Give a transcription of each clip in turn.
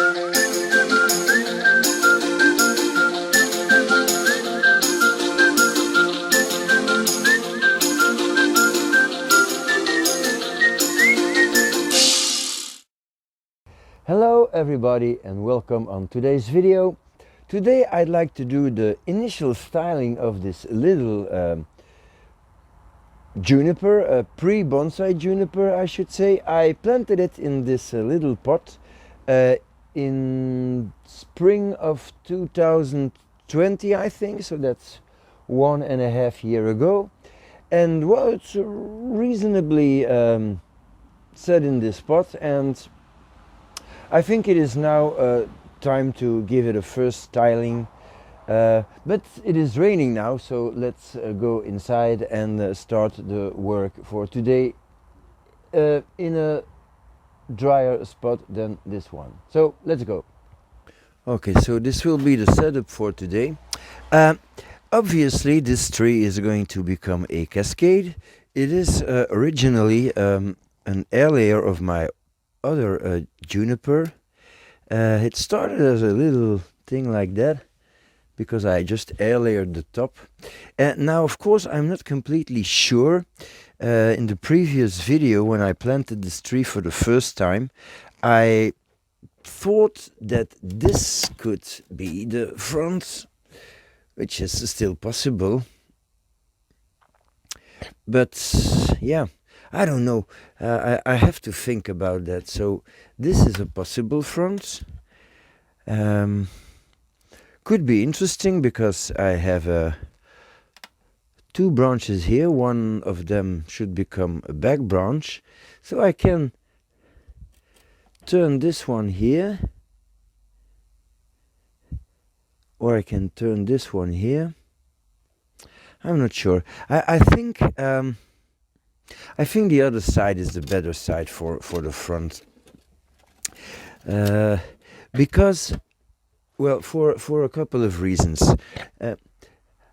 Hello everybody and welcome on today's video. Today I'd like to do the initial styling of this little juniper, a pre-bonsai juniper I should say. I planted it in this little pot in spring of 2020 I think, so that's 1.5 years ago. And well, it's reasonably set in this pot, and I think it is now time to give it a first styling, but it is raining now, so let's go inside and start the work for today in a drier spot than this one. So let's go. Okay, so this will be the setup for today. Obviously this tree is going to become a cascade. It is originally an air layer of my other juniper. It started as a little thing like that because I just air layered the top. And now of course I'm not completely sure. In the previous video when I planted this tree for the first time, I thought that this could be the front, which is still possible, but yeah, I don't know. I have to think about that. So this is a possible front. Could be interesting because I have two branches here. One of them should become a back branch. So I can turn this one here, or I can turn this one here. I'm not sure. I think the other side is the better side for the front, because, well, for a couple of reasons.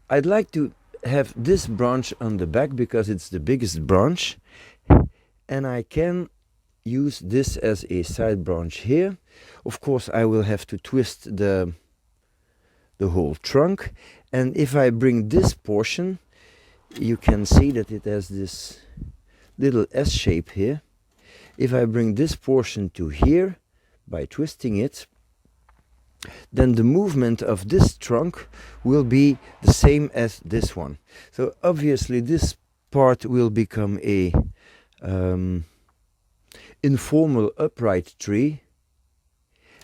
I'd like to have this branch on the back because it's the biggest branch, and I can use this as a side branch here. Of course I will have to twist the whole trunk, and if I bring this portion, you can see that it has this little S shape here. If I bring this portion to here by twisting it, then the movement of this trunk will be the same as this one. So obviously this part will become a informal upright tree,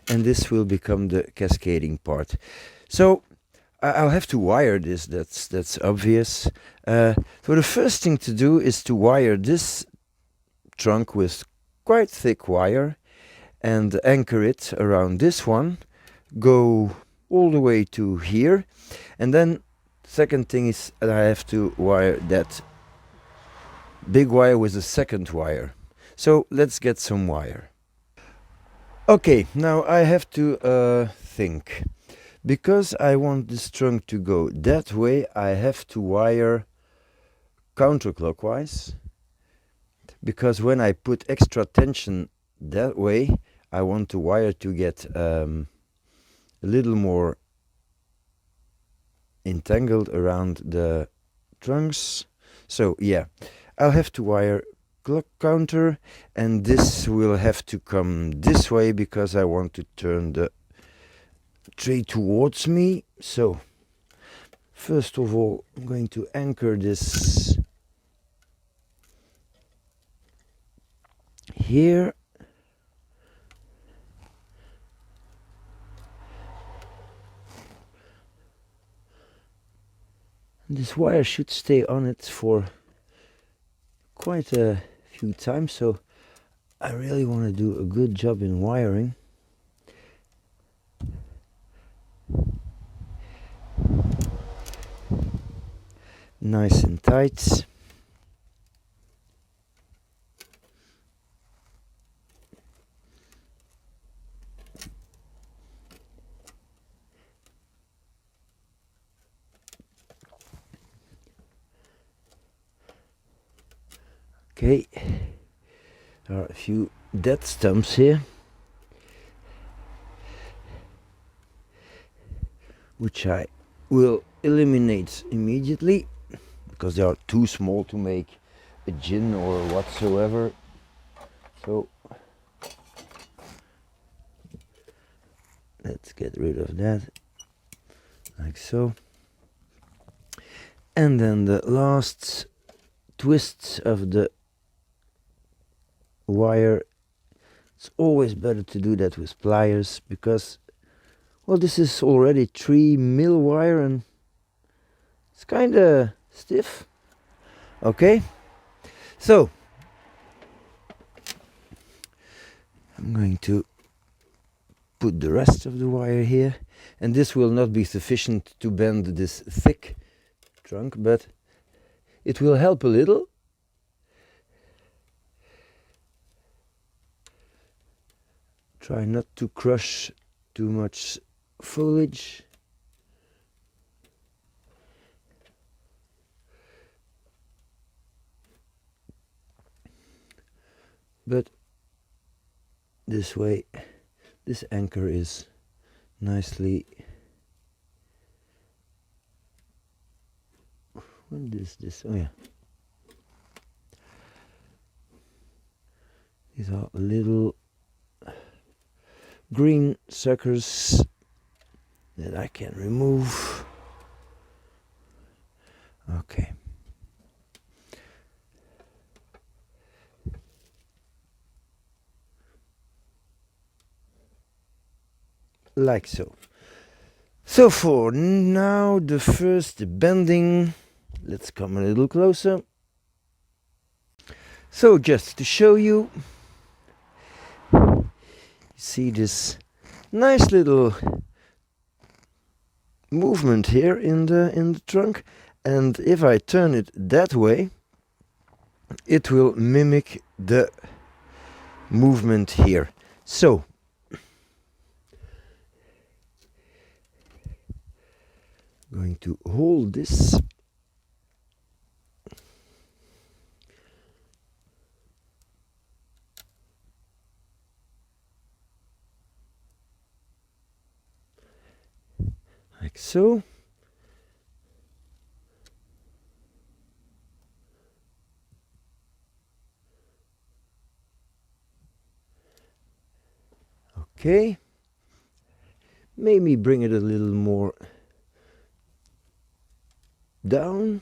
and this will become the cascading part. So I'll have to wire this, that's obvious. So the first thing to do is to wire this trunk with quite thick wire and anchor it around this one, go all the way to here, and then second thing is that I have to wire that big wire with a second wire. So let's get some wire. Okay, now I have to think. Because I want this trunk to go that way, I have to wire counterclockwise. Because when I put extra tension that way, I want the wire to get a little more entangled around the trunks. So yeah, I'll have to wire clock counter, and this will have to come this way because I want to turn the tree towards me. So first of all I'm going to anchor this here. This wire should stay on it for quite a few times, so I really want to do a good job in wiring. Nice and tight. Okay, there are a few dead stumps here. which I will eliminate immediately because they are too small to make a gin or whatsoever. So let's get rid of that, like so. And then the last twists of the wire, it's always better to do that with pliers because, well, this is already 3mm wire and it's kind of stiff. Okay, so I'm going to put the rest of the wire here, and this will not be sufficient to bend this thick trunk, but it will help a little. Try not to crush too much foliage. But this way, this anchor is nicely. What is this? Oh yeah. These are little green suckers that I can remove. Okay. Like so. So for now, the first bending, let's come a little closer. So just to show you, see this nice little movement here in the trunk, and if I turn it that way, it will mimic the movement here. So I'm going to hold this. Like so. Okay. Maybe bring it a little more down.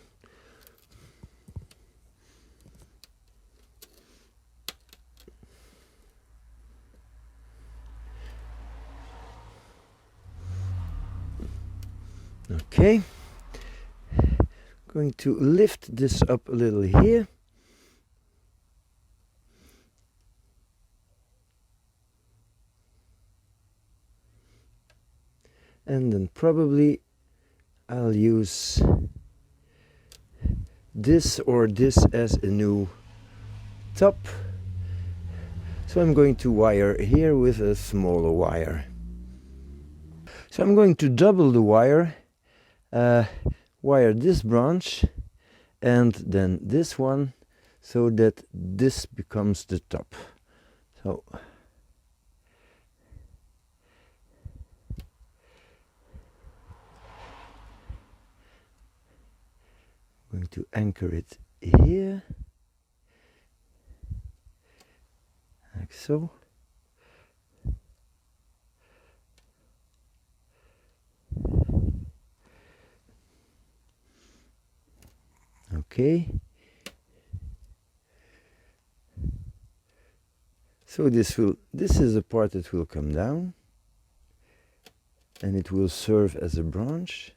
Okay. Going to lift this up a little here. And then probably I'll use this or this as a new top. So I'm going to wire here with a smaller wire. So I'm going to double the wire, wire this branch and then this one, so that this becomes the top. So I'm going to anchor it here, like so. Okay. So this is a part that will come down and it will serve as a branch.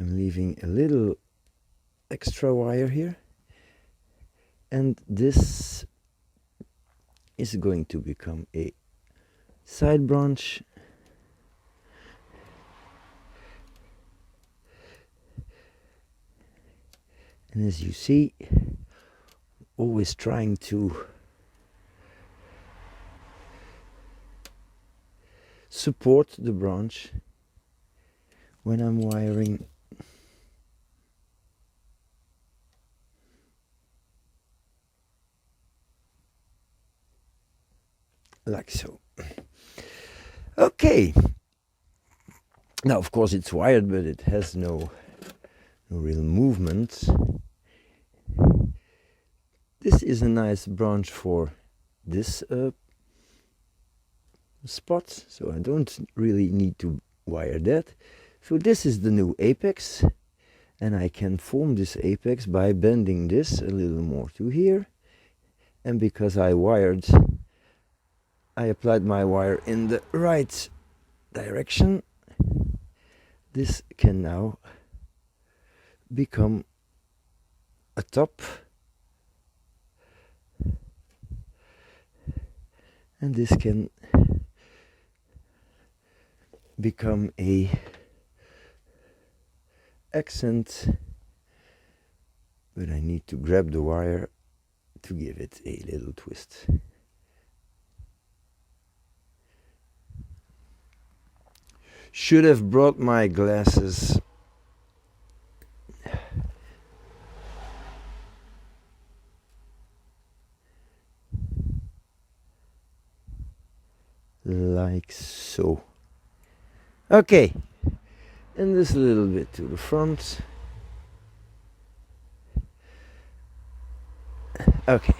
I'm leaving a little extra wire here, and this is going to become a side branch. And as you see, always trying to support the branch when I'm wiring. Like so. Okay. Now, of course, it's wired, but it has no real movement. This is a nice branch for this spot, so I don't really need to wire that. So this is the new apex, and I can form this apex by bending this a little more to here. And because I applied my wire in the right direction, this can now become a top, and this can become a accent, but I need to grab the wire to give it a little twist. Should have brought my glasses. Like so. Okay, and this a little bit to the front. Okay,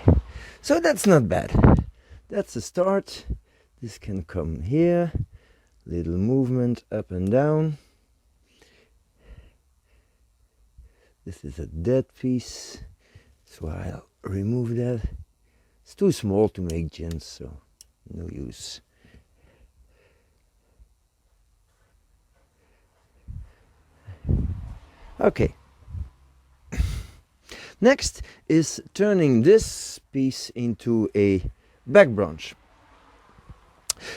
so that's not bad. That's a start. This can come here. Little movement up and down. This is a dead piece, so I'll remove that. It's too small to make gins, so no use. Okay. Next is turning this piece into a back branch.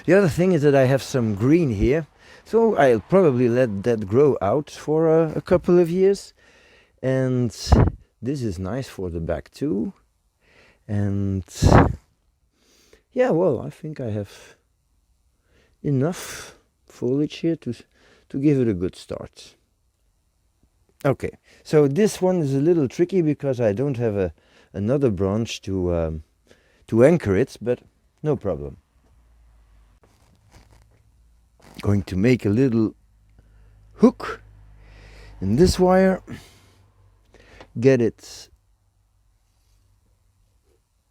The other thing is that I have some green here, so I'll probably let that grow out for a couple of years. And this is nice for the back too. And yeah, well, I think I have enough foliage here to give it a good start. Okay, so this one is a little tricky because I don't have another branch to anchor it, but no problem. Going to make a little hook in this wire, get it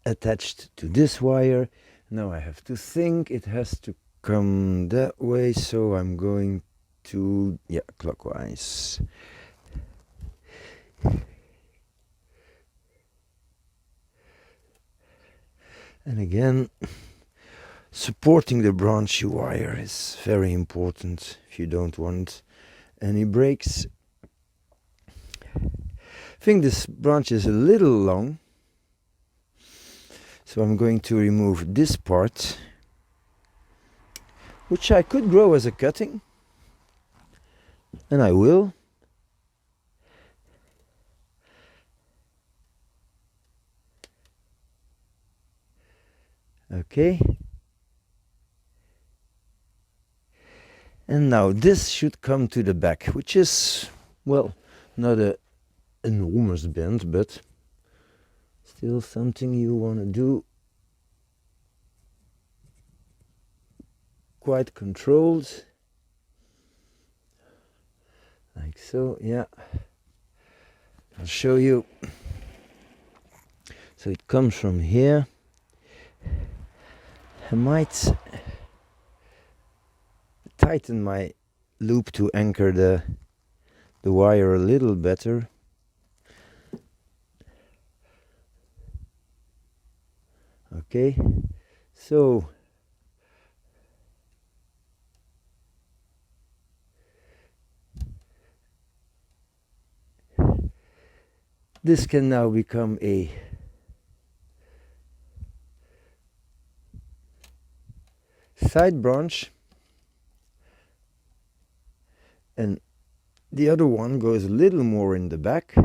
attached to this wire. Now I have to think it has to come that way, so I'm going to, yeah, clockwise. And again, supporting the branch wire is very important if you don't want any breaks. I think this branch is a little long, so I'm going to remove this part, which I could grow as a cutting, and I will. Okay. And now this should come to the back, which is, well, not an enormous bend, but still something you want to do quite controlled. Like so, yeah. I'll show you. So it comes from here. I might tighten my loop to anchor the wire a little better. Okay, so this can now become a side branch, and the other one goes a little more in the back,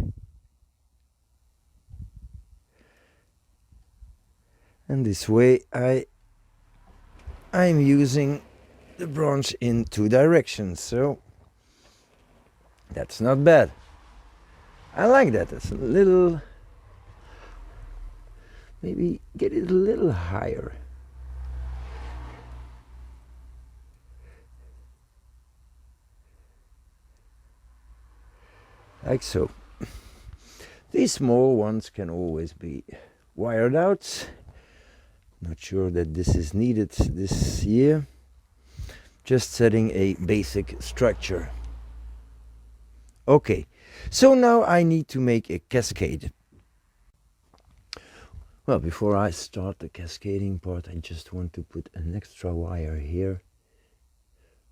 and this way I'm using the branch in two directions, so that's not bad. I like that. It's a little, maybe get it a little higher. like so. These small ones can always be wired out. Not sure that this is needed this year. Just setting a basic structure. Okay, so now I need to make a cascade. Well, before I start the cascading part, I just want to put an extra wire here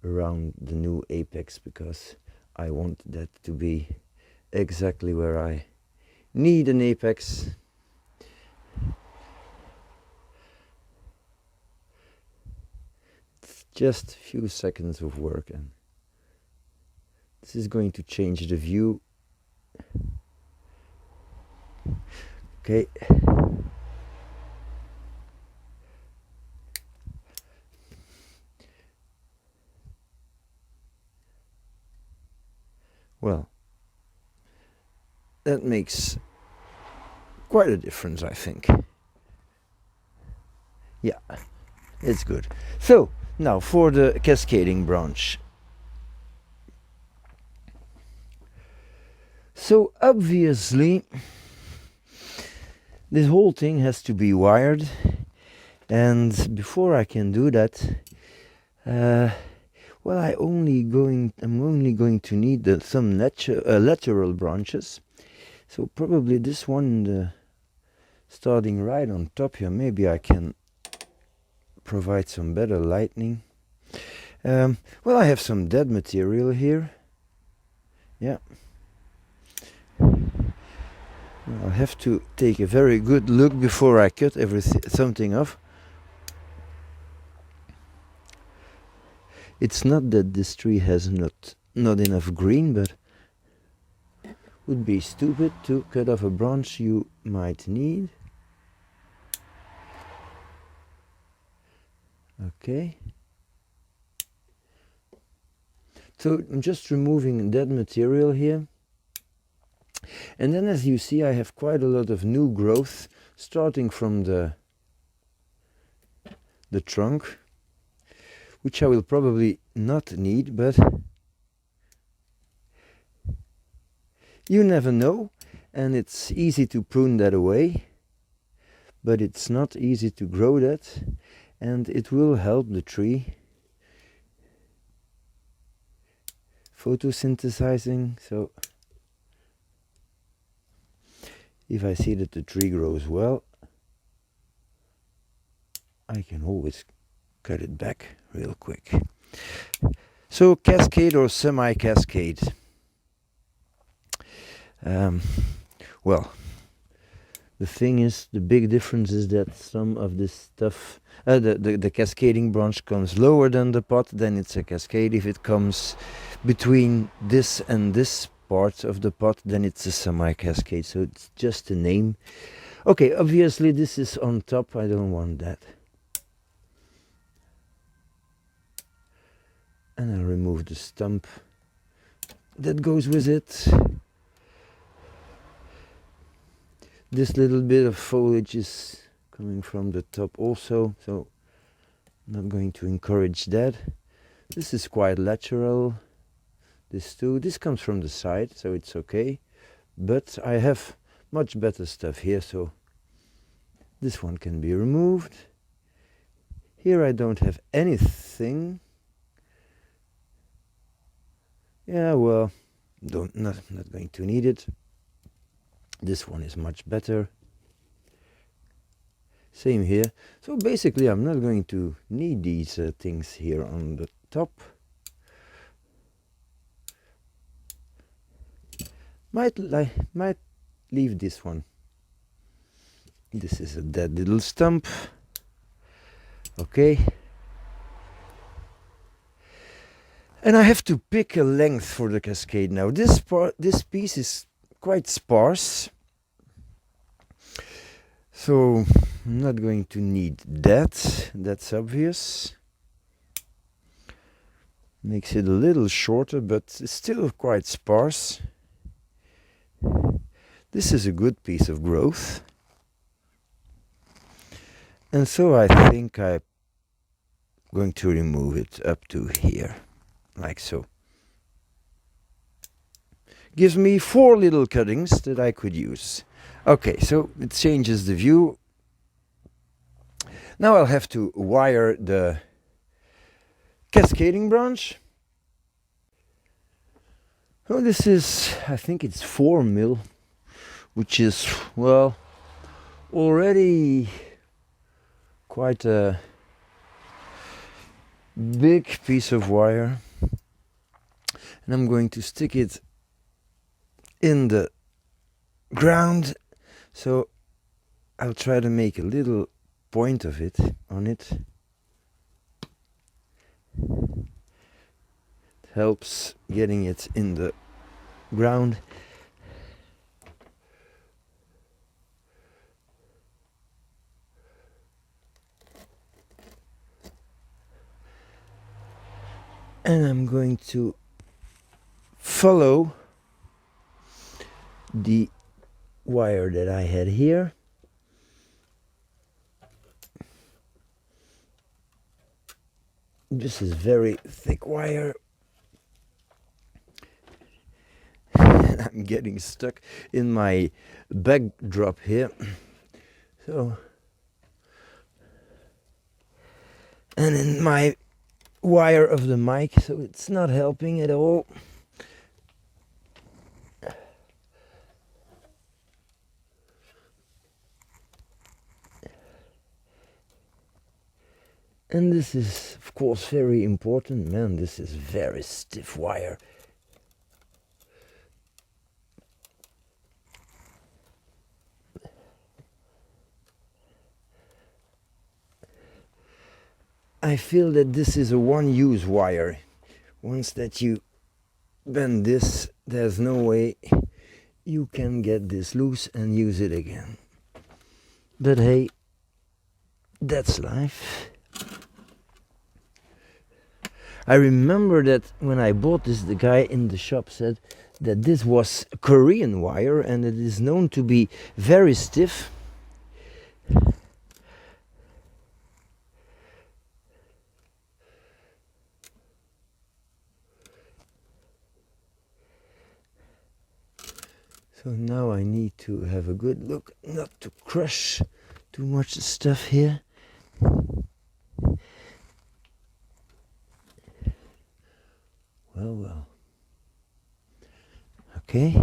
around the new apex, because I want that to be exactly where I need an apex. It's just a few seconds of work, and this is going to change the view. Okay. Well, that makes quite a difference, I think. Yeah, it's good. So, now for the cascading branch. So, obviously, this whole thing has to be wired. And before I can do that, well, I'm only going to need some lateral branches. So probably this one, starting right on top here. Maybe I can provide some better lighting. Well, I have some dead material here. Yeah. I'll have to take a very good look before I cut something off. It's not that this tree has not enough green, but would be stupid to cut off a branch you might need. Okay. So I'm just removing dead material here. And then, as you see, I have quite a lot of new growth starting from the trunk, which I will probably not need, but you never know, and it's easy to prune that away, but it's not easy to grow that, and it will help the tree photosynthesizing. So if I see that the tree grows well, I can always cut it back real quick. So cascade or semi-cascade. Well, the thing is, the big difference is that some of this stuff, the cascading branch comes lower than the pot, then it's a cascade. If it comes between this and this part of the pot, then it's a semi-cascade. So it's just a name. Okay, obviously this is on top. I don't want that. And I'll remove the stump that goes with it. This little bit of foliage is coming from the top also, so I'm not going to encourage that. This is quite lateral. This too. This comes from the side, so it's okay. But I have much better stuff here, so this one can be removed. Here I don't have anything. Yeah, well, not going to need it. This one is much better. Same here. So basically I'm not going to need these things here on the top. Might leave this one. This is a dead little stump. Okay. And I have to pick a length for the cascade now. This piece is quite sparse. So I'm not going to need that. That's obvious. Makes it a little shorter, but it's still quite sparse. This is a good piece of growth. And so I think I'm going to remove it up to here, like so. gives me 4 little cuttings that I could use. Okay, so it changes the view. Now I'll have to wire the cascading branch. Oh, this is, I think it's 4 mil, which is, well, already quite a big piece of wire. And I'm going to stick it in the ground, so I'll try to make a little point of it on it. It helps getting it in the ground. And I'm going to follow the wire that I had here. This is very thick wire. I'm getting stuck in my backdrop here. So, and in my wire of the mic, so it's not helping at all. And this is, of course, very important. Man, this is very stiff wire. I feel that this is a one-use wire. Once that you bend this, there's no way you can get this loose and use it again. But hey, that's life. I remember that when I bought this, the guy in the shop said that this was Korean wire and it is known to be very stiff. So now I need to have a good look not to crush too much stuff here. Well. Okay.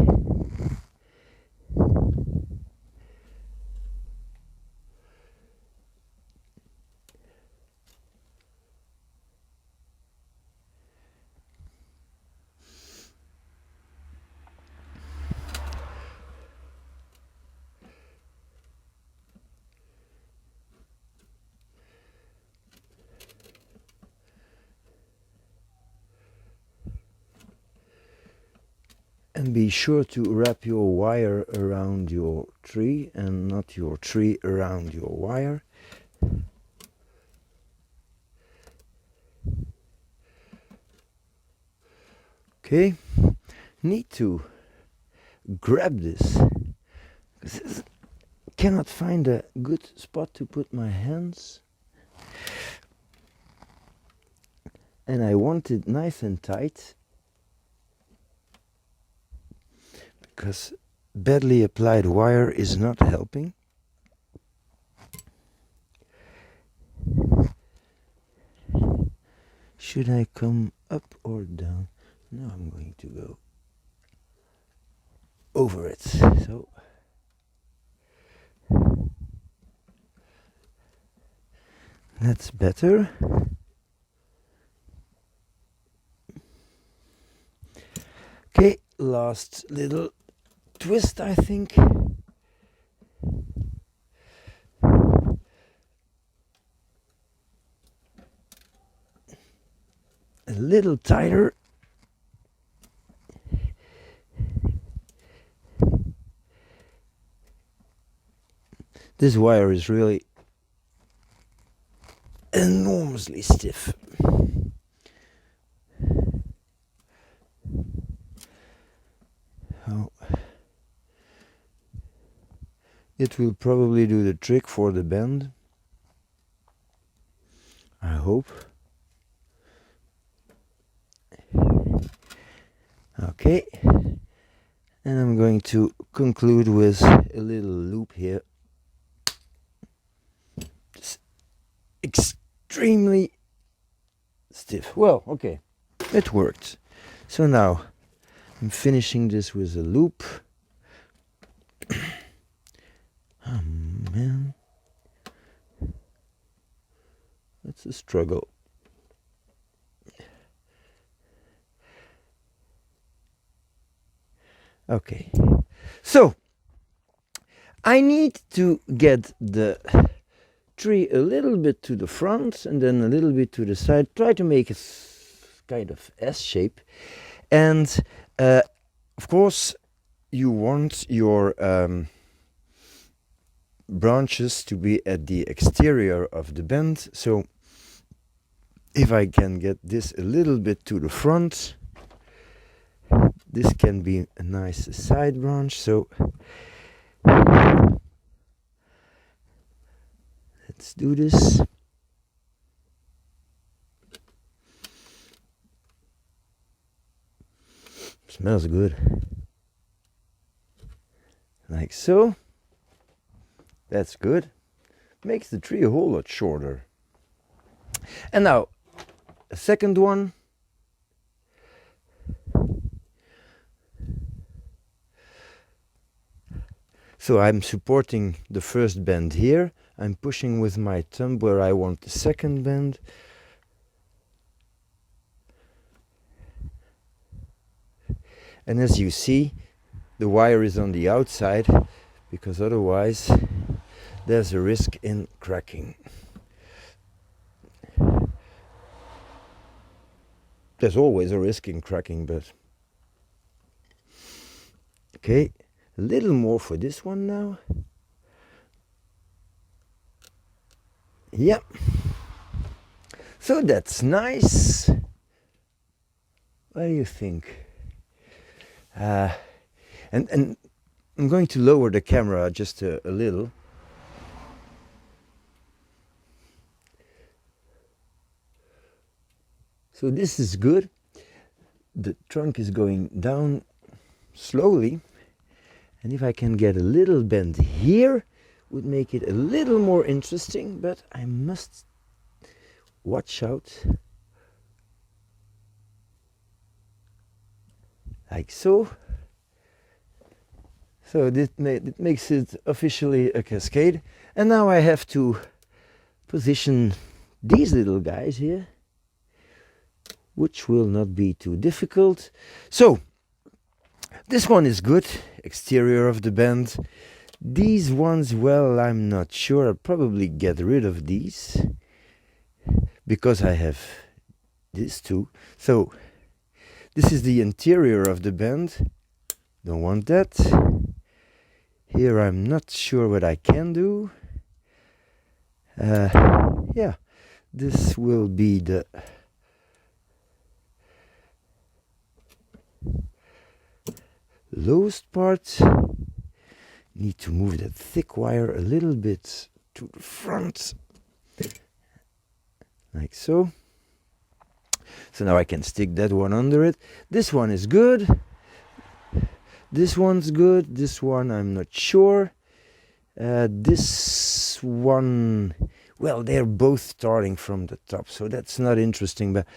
And be sure to wrap your wire around your tree and not your tree around your wire. Okay, need to grab this. Cannot find a good spot to put my hands. And I want it nice and tight, because badly applied wire is not helping. Should I come up or down? No, I'm going to go over it. So that's better. Okay, last little twist, I think. A little tighter. This wire is really enormously stiff. Oh. It will probably do the trick for the bend, I hope. Okay, And I'm going to conclude with a little loop here. Just extremely stiff. Well, okay, it worked. So now I'm finishing this with a loop. Oh man, that's a struggle. Okay, so I need to get the tree a little bit to the front and then a little bit to the side. Try to make a kind of S shape. And of course, you want your branches to be at the exterior of the bend. So if I can get this a little bit to the front, this can be a nice side branch. So let's do this. Smells good. Like so. That's good. Makes the tree a whole lot shorter. And now, a second one. So I'm supporting the first bend here. I'm pushing with my thumb where I want the second bend. And as you see, the wire is on the outside, because otherwise there's a risk in cracking. There's always a risk in cracking, but okay. A little more for this one now. Yep. So that's nice. What do you think? And I'm going to lower the camera just a little. So this is good. The trunk is going down slowly. And if I can get a little bend here, would make it a little more interesting, but I must watch out. Like so. So it makes it officially a cascade. And now I have to position these little guys here, which will not be too difficult. So this one is good, exterior of the bend. These ones, well, I'm not sure. I'll probably get rid of these because I have these two. So this is the interior of the bend. Don't want that. Here I'm not sure what I can do. Yeah, this will be the lowest part. Need to move that thick wire a little bit to the front, like so. So now I can stick that one under it. This one is good. This one's good. This one I'm not sure. This one, well, they're both starting from the top, so that's not interesting, but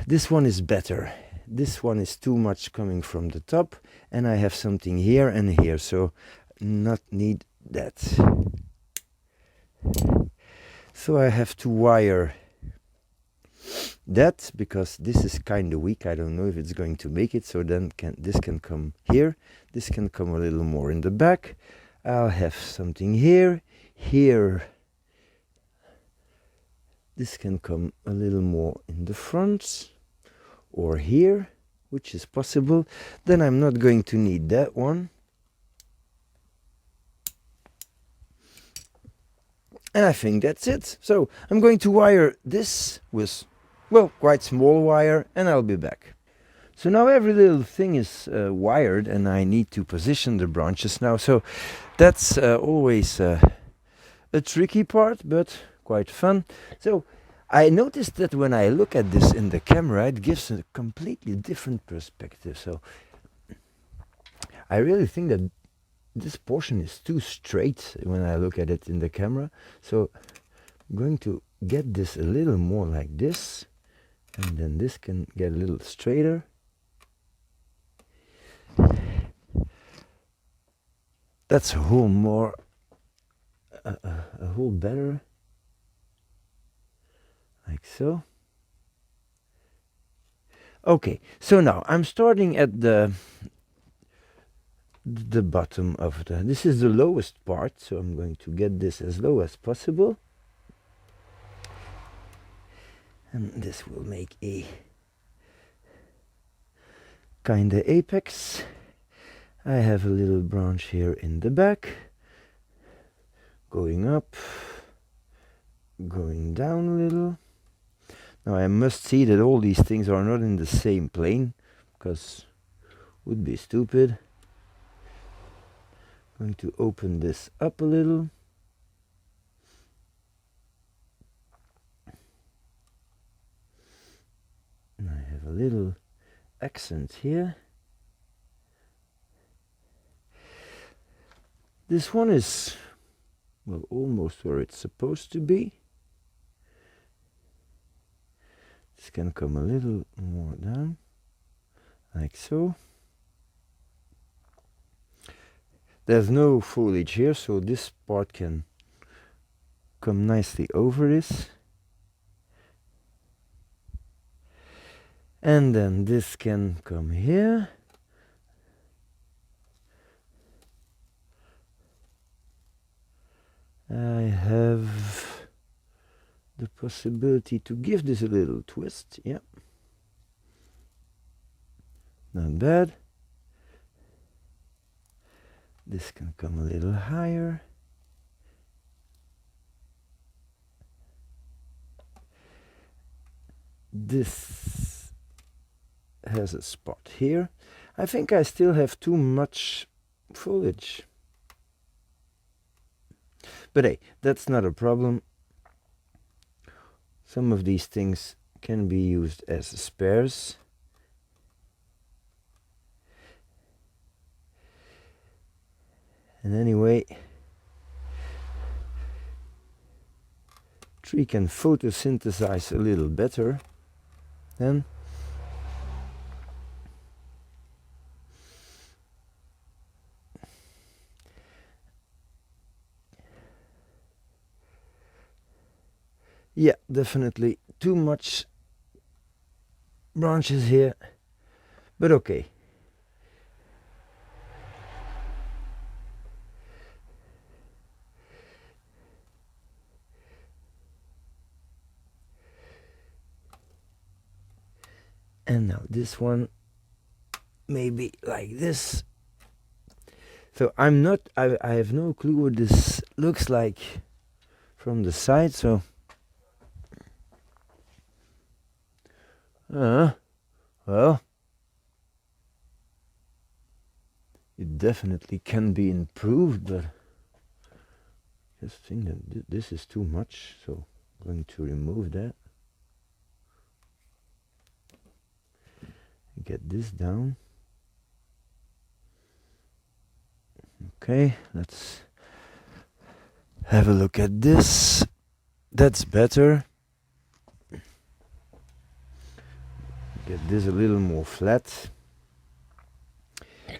this one is better. This one is too much coming from the top, and I have something here and here, so not need that. So I have to wire that, because this is kind of weak. I don't know if it's going to make it, so then this can come here. This can come a little more in the back. I'll have something here, here. This can come a little more in the front, or here, which is possible. Then I'm not going to need that one. And I think that's it. So I'm going to wire this with, well, quite small wire, and I'll be back. So now every little thing is wired, and I need to position the branches now. So that's always a tricky part, but quite fun. So I noticed that when I look at this in the camera, it gives a completely different perspective. So I really think that this portion is too straight when I look at it in the camera. So I'm going to get this a little more like this, and then this can get a little straighter. That's a whole more, a whole better, like so. Okay, so now I'm starting at the bottom of this is the lowest part, so I'm going to get this as low as possible. And this will make a kind of apex. I have a little branch here in the back, going up, going down a little. Now I must see that all these things are not in the same plane, because it would be stupid. Going to open this up a little. And I have a little accent here. This one is, well, almost where it's supposed to be. This can come a little more down, like so. There's no foliage here, so this part can come nicely over this. And then this can come here. I have the possibility to give this a little twist. Yeah, not bad. This can come a little higher. This has a spot here. I think I still have too much foliage. But hey, that's not a problem. Some of these things can be used as spares. And anyway, tree can photosynthesize a little better then. Yeah, definitely too much branches here, but okay. And now this one, maybe like this. So I have no clue what this looks like from the side, so well, it definitely can be improved, but I just think that this is too much, so I'm going to remove that. Get this down. Okay, let's have a look at this. That's better. Get this a little more flat.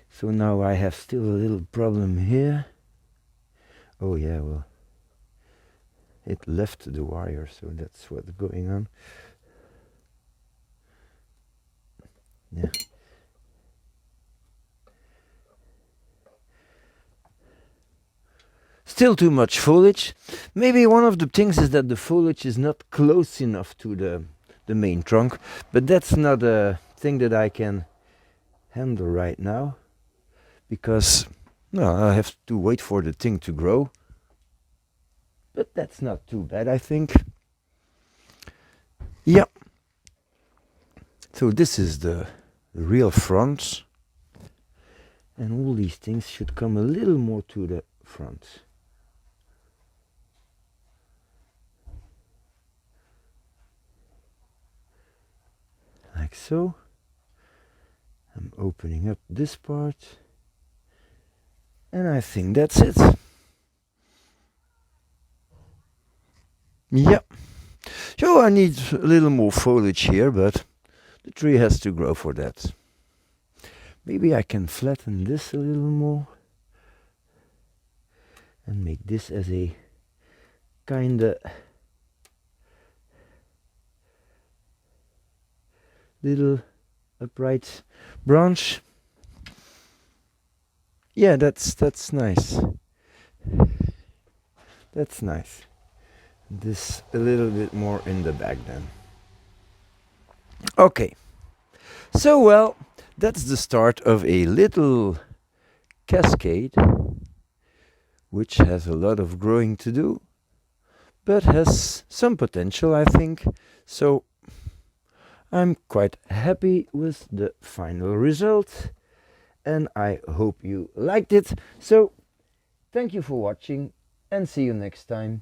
So now I have still a little problem here. Oh yeah, well, it left the wire, so that's what's going on. Yeah. Still too much foliage. Maybe one of the things is that the foliage is not close enough to the main trunk, but that's not a thing that I can handle right now, because I have to wait for the thing to grow. But that's not too bad, I think. Yeah. So this is the real front, and all these things should come a little more to the front. Like so. I'm opening up this part. And I think that's it. Yeah. So I need a little more foliage here, but the tree has to grow for that. Maybe I can flatten this a little more and make this as a kinda little upright branch. Yeah, that's nice. That's nice. This a little bit more in the back then. Okay. So well, that's the start of a little cascade, which has a lot of growing to do, but has some potential, I think. So I'm quite happy with the final result, and I hope you liked it. So thank you for watching, and see you next time.